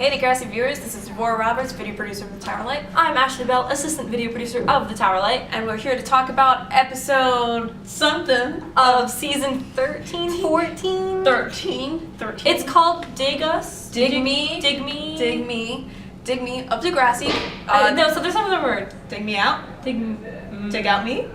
Hey Degrassi viewers, this is Devorah Roberts, video producer of the Towerlight. I'm Ashley Beall, assistant video producer of the Towerlight, and we're here to talk about episode something of season 13, 14? 13. It's called Dig Us. Dig Me of Degrassi. No, so there's another word. Dig me out? Dig out me?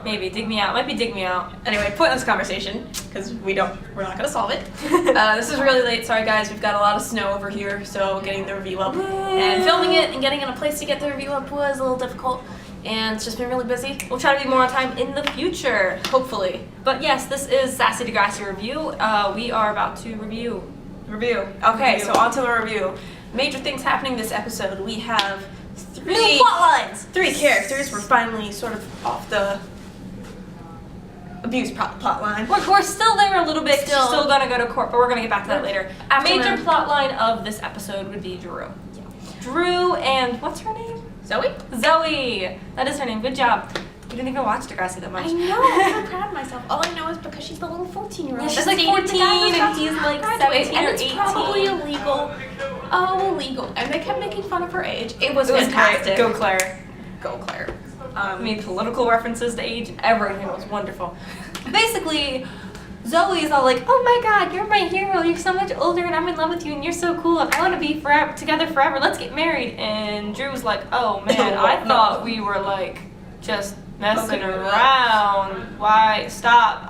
Maybe, dig me out. Might be dig me out. Anyway, point in this conversation, because we're not gonna solve it. This is really late, sorry guys, we've got a lot of snow over here, so getting the review up and filming it and getting in a place to get the review up was a little difficult, and it's just been really busy. We'll try to be more on time in the future, hopefully. But yes, this is Sassy Degrassi review. We are about to review. Okay, so on to the review. Major things happening this episode. We have three plot lines. Three characters. We're finally sort of off the abuse plot line. We're still there a little bit. Still gonna go to court, but we're gonna get back to that later. Major plot line of this episode would be Drew. Yeah. Drew and what's her name? Zoe? Zoe. That is her name. Good job. You didn't even watch Degrassi that much. I know. I'm so proud of myself. All I know is because she's the little 14-year-old. Yeah, she's like 14 and he's like 17 or 18. And it's probably illegal. Oh, illegal. And they kept making fun of her age. It was great. fantastic. Go Claire. Go Claire. I mean, political references to age, everything was wonderful. Basically, Zoe's all like, oh my god, you're my hero, you're so much older and I'm in love with you and you're so cool and I want to be together forever, let's get married. And Drew's like, oh man, I thought we were like, just messing around. Why? Stop.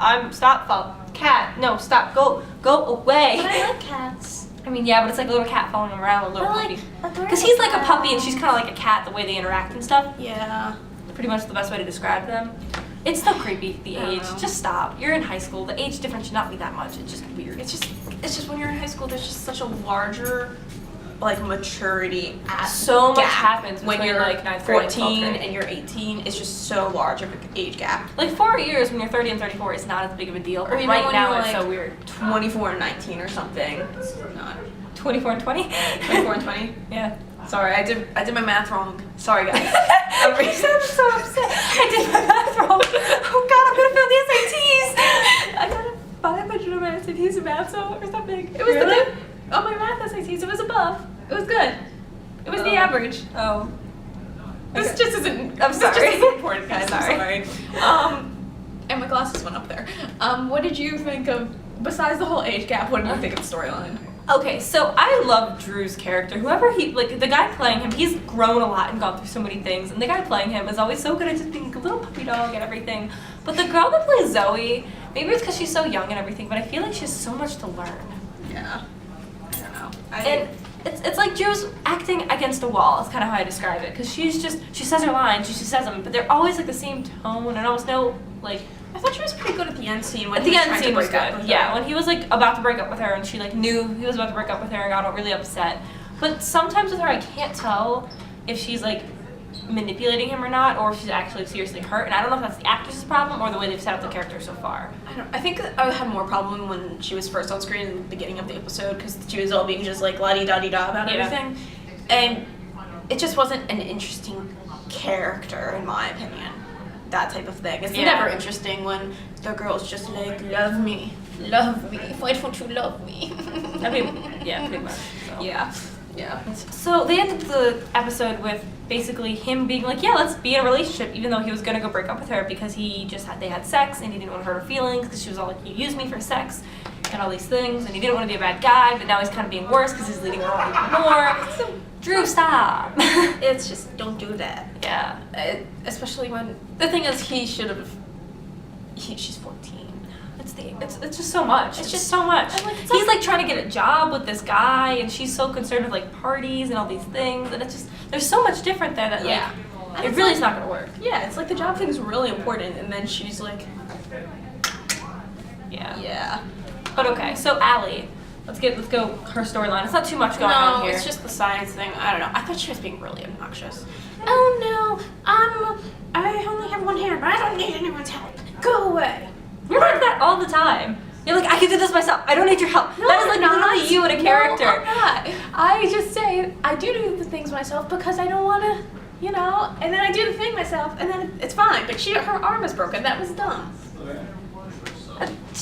Cat. No, stop. Go away. But I like cats. I mean, yeah, but it's like a little cat following him around, a little puppy. Because he's like a puppy and she's kind of like a cat, the way they interact and stuff. Yeah. Pretty much the best way to describe them. It's so creepy, the age. Just stop. You're in high school. The age difference should not be that much. It's just weird. It's just when you're in high school, there's just such a larger, like, maturity so much happens when you're like 14 and you're 18. It's just so large of an age gap. Like 4 years when you're 30 and 34 is not as big of a deal. But right now it's like so weird. 24 and 19 or something. It's not. 24 and 20? 24 and 20? Yeah. Sorry, I did my math wrong. Sorry, guys. I'm so upset. I did my math wrong. Oh god, I'm gonna fail the SATs. I got a 500 on my SATs in math, or something. It was really? On my math SATs, it was above. It was good. It was the average. Oh. This just isn't. I'm sorry. This just isn't important, guys. I'm sorry. And my glasses went up there. What did you think of? Besides the whole age gap, what did you think of the storyline? Okay, so I love Drew's character. Whoever the guy playing him, he's grown a lot and gone through so many things, and the guy playing him is always so good at just being a little puppy dog and everything. But the girl that plays Zoe, maybe it's because she's so young and everything, but I feel like she has so much to learn. Yeah. I don't know. And it's like Drew's acting against a wall, is kind of how I describe it, because she says her lines, she says them, but they're always like the same tone and almost no, like, I thought she was pretty good at the end scene when the end scene was good. Yeah, when he was like about to break up with her and she like knew he was about to break up with her and got really upset. But sometimes with her I can't tell if she's like manipulating him or not, or if she's actually seriously hurt. And I don't know if that's the actress's problem or the way they've set up the character so far. I think I had more problem when she was first on screen in the beginning of the episode because she was all being just like la-di-da-di-da about everything. And it just wasn't an interesting character in my opinion. That type of thing. It's never interesting when the girl's just like, love me, why don't you love me? I mean, yeah, pretty much. So. Yeah. So they ended the episode with basically him being like, yeah, let's be in a relationship, even though he was gonna go break up with her because they had sex and he didn't want to hurt her feelings because she was all like, you used me for sex and all these things, and he didn't want to be a bad guy, but now he's kind of being worse because he's leading her on even more. So, Drew, stop. It's just, don't do that. Yeah. Especially when, the thing is, she's 14. It's just so much. It's just so much. He's like trying to get a job with this guy, and she's so concerned with like parties and all these things, and it's just, there's so much different there that like, it really is not gonna work. Yeah, it's like the job thing's really important, and then she's like, yeah. But okay, so Allie. Let's go her storyline. It's not too much going on here. No, it's just the science thing. I don't know. I thought she was being really obnoxious. Oh no, I only have one hand, but I don't need anyone's help. Go away. You're like that all the time. You're like, I can do this myself. I don't need your help. No, that is like literally you in a character. No, I'm not. I just say I do the things myself because I don't want to, and then I do the thing myself, and then it's fine. But her arm is broken. That was dumb.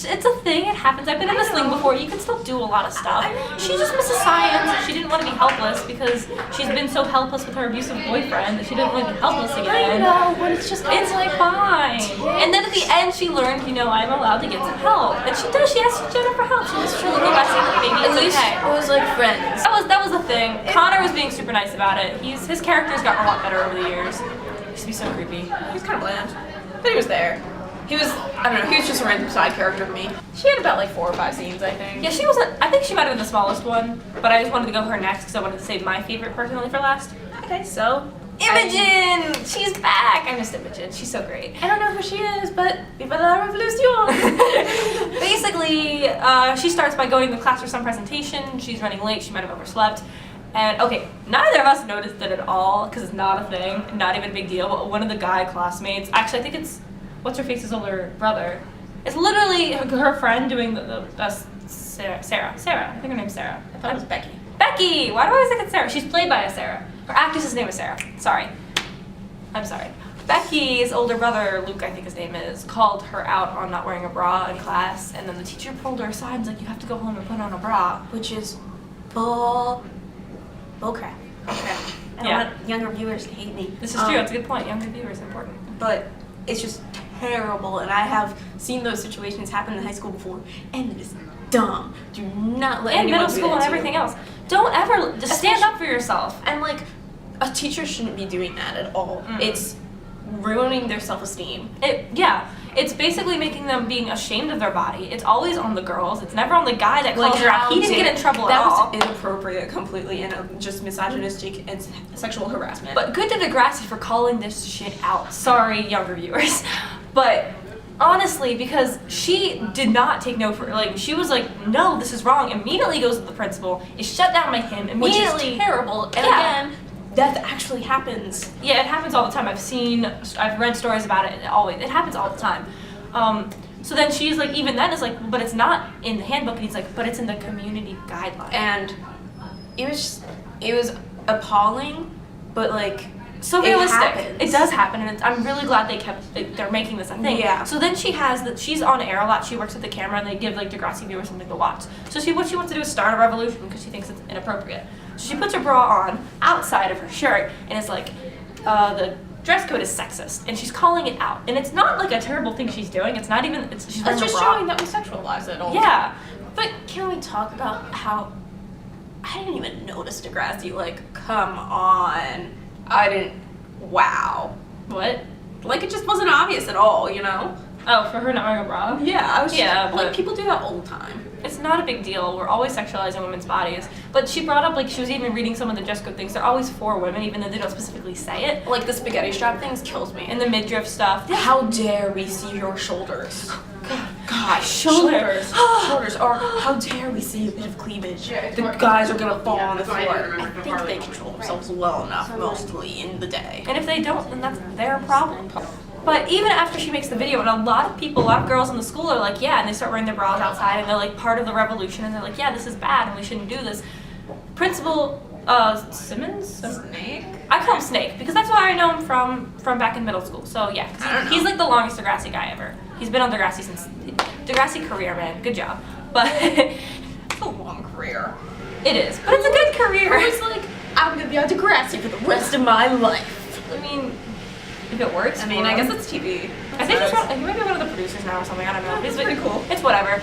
it's a thing. It happens. I've been in this thing before. You can still do a lot of stuff. She just misses science. She didn't want to be helpless because she's been so helpless with her abusive boyfriend that she didn't want to be helpless again. I know, but it's like fine. And then at the end, she learned, you know, I'm allowed to get some help, and she does. She asks Jenna for help. She was truly realizing that maybe At it's least okay. it was like friends. That was the thing. Connor was being super nice about it. His character's gotten a lot better over the years. He used to be so creepy. He was kind of bland, but he was there. He was, I don't know, he was just a random side character to me. She had about like 4 or 5 scenes, I think. Yeah, she wasn't. I think she might have been the smallest one, but I just wanted to go her next because I wanted to save my favorite personally for last. Okay, so Imogen! She's back! I missed Imogen. She's so great. I don't know who she is, but Viva la Revolution! Basically, she starts by going to class for some presentation. She's running late. She might have overslept. And, okay, neither of us noticed it at all because it's not a thing, not even a big deal, but one of the guy classmates, actually I think it's what's-her-face's older brother. It's literally her friend doing Sarah. I think her name's Sarah. I thought it was Becky. Becky! Why do I always think it's Sarah? She's played by a Sarah. Her actress's name is Sarah. Sorry. I'm sorry. Becky's older brother, Luke I think his name is, called her out on not wearing a bra in class, and then the teacher pulled her aside and was like, you have to go home and put on a bra. Which is bull crap. Okay. I don't want younger viewers to hate me. This is true. It's a good point. Younger viewers important. But it's just terrible, and I have seen those situations happen in high school before, and it is dumb. Do not let And anyone middle do school that and to everything you. else. Don't ever just stand up for yourself. And like, a teacher shouldn't be doing that at all. Mm-mm. It's ruining their self-esteem. It's basically making them being ashamed of their body. It's always on the girls. It's never on the guy that calls her out. He didn't get in trouble at all. That was inappropriate completely, and just misogynistic and sexual harassment. But good to Degrassi for calling this shit out. Sorry, younger viewers. But honestly, because she did not take no for, like, she was like, no, this is wrong. Immediately goes to the principal, is shut down by him. Immediately. Which is terrible. And Yeah. again, that actually happens. Yeah, it happens all the time. I've read stories about it. It happens all the time. So then she's like, even then, is like, but it's not in the handbook. And he's like, but it's in the community guidelines. And it was appalling, but like, so it realistic. happens. It does happen, and I'm really glad they're making this a thing. Yeah. So then she's on air a lot. She works with the camera, and they give like Degrassi viewers something to watch. So what she wants to do is start a revolution because she thinks it's inappropriate. So she puts her bra on outside of her shirt, and it's like the dress code is sexist, and she's calling it out. And it's not like a terrible thing she's doing. It's not even. She's wearing just a bra. showing that we sexualize it all. Yeah. But can we talk about how I didn't even notice Degrassi? Like, come on. I didn't. Wow. What? Like, it just wasn't obvious at all, you know? Oh, for her not wearing a bra? Yeah, I was just, Yeah, like, but- people do that all the time. It's not a big deal. We're always sexualizing women's bodies. But she brought up, like, she was even reading some of the dress code things. They're always for women, even though they don't specifically say it. Like, the spaghetti strap things kills me. And the midriff stuff. How dare we see your shoulders? Gosh, Shoulders. Shoulders. Or how dare we see a bit of cleavage? The guys are gonna fall on the floor. I think they control themselves well enough, mostly in the day. And if they don't, then that's their problem. But even after she makes the video, and a lot of girls in the school are like, yeah, and they start wearing their bras outside, and they're like part of the revolution, and they're like, yeah, this is bad, and we shouldn't do this. Principal Simmons? Snake? I call him Snake because that's why I know him from back in middle school. So yeah, 'cause I don't know. he's like the longest Degrassi guy ever. He's been on Degrassi since Degrassi career, man. Good job. But It's a long career. it is. But it's a good career. I was like, I'm gonna be on Degrassi for the rest of my life. I mean, if it works. I mean, for I him. guess it's TV. I think he might be one of the producers now or something. I don't know. That's He's pretty cool. It's whatever.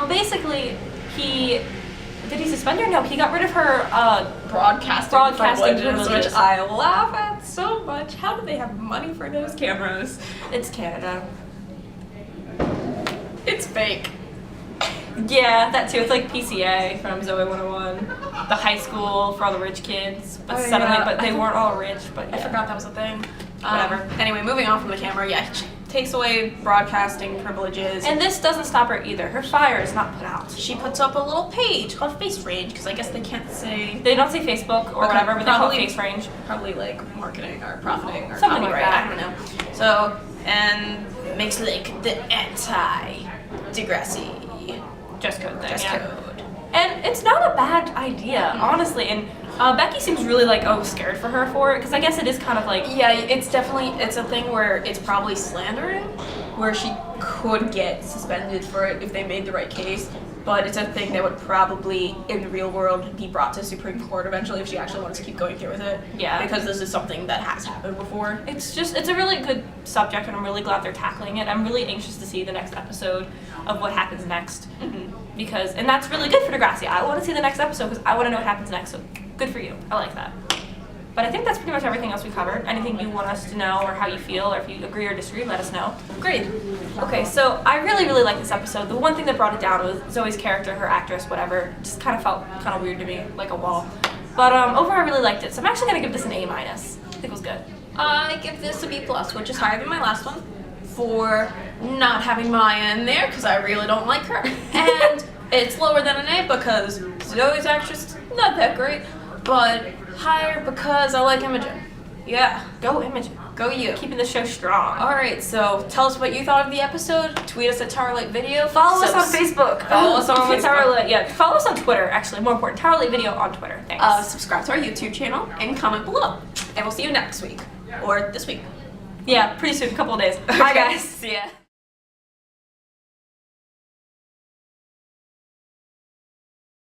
Basically, did he suspend her? No, he got rid of her. Broadcasting privileges, privileges. which I laugh at so much. How do they have money for those cameras? It's Canada. It's fake. Yeah, that too. It's like PCA from Zoe 101, the high school for all the rich kids. But Oh, suddenly, yeah. but they weren't all rich. But yeah. I forgot that was a thing. Whatever. Anyway, moving on from the camera, yeah, she takes away broadcasting privileges. And this doesn't stop her either. Her fire is not put out. she puts up a little page called Face Range, because I guess they can't say, They don't say Facebook or Okay, whatever, but they call it probably- face range. probably like marketing or profiting or Something like copyright, that. I don't know. So, and makes like the anti-Degrassi Dress code thing. dress yeah. code. And it's not a bad idea, honestly. And Becky seems really like, scared for her for it, because I guess it is kind of like. Yeah, it's a thing where it's probably slandering, where she could get suspended for it if they made the right case. But it's a thing that would probably, in the real world, be brought to Supreme Court eventually if she actually wants to keep going through with it. Yeah. Because this is something that has happened before. It's a really good subject, and I'm really glad they're tackling it. I'm really anxious to see the next episode of what happens next. Because, and that's really good for Degrassi. I want to see the next episode because I want to know what happens next, so good for you. I like that. But I think that's pretty much everything else we covered. Anything you want us to know, or how you feel, or if you agree or disagree, let us know. Great. Okay, so I really, really like this episode. The one thing that brought it down was Zoe's character, her actress, whatever. Just kind of felt kind of weird to me, like a wall. But overall, I really liked it. So I'm actually going to give this an A-. I think it was good. I give this a B+, which is higher than my last one, for not having Maya in there, because I really don't like her. And it's lower than an A because Zoe's actress, not that great, but higher because I like Imogen. Yeah. Go Imogen. Go you. Keeping the show strong. Alright, so tell us what you thought of the episode. Tweet us at TowerlightVideo. Follow us on Facebook. Follow us on Facebook. Towerlight. Yeah, follow us on Twitter, actually. More important, TowerlightVideo on Twitter. Thanks. Subscribe to our YouTube channel and comment below. And we'll see you next week. Or this week. Yeah, pretty soon, a couple of days. Bye, guys. See ya.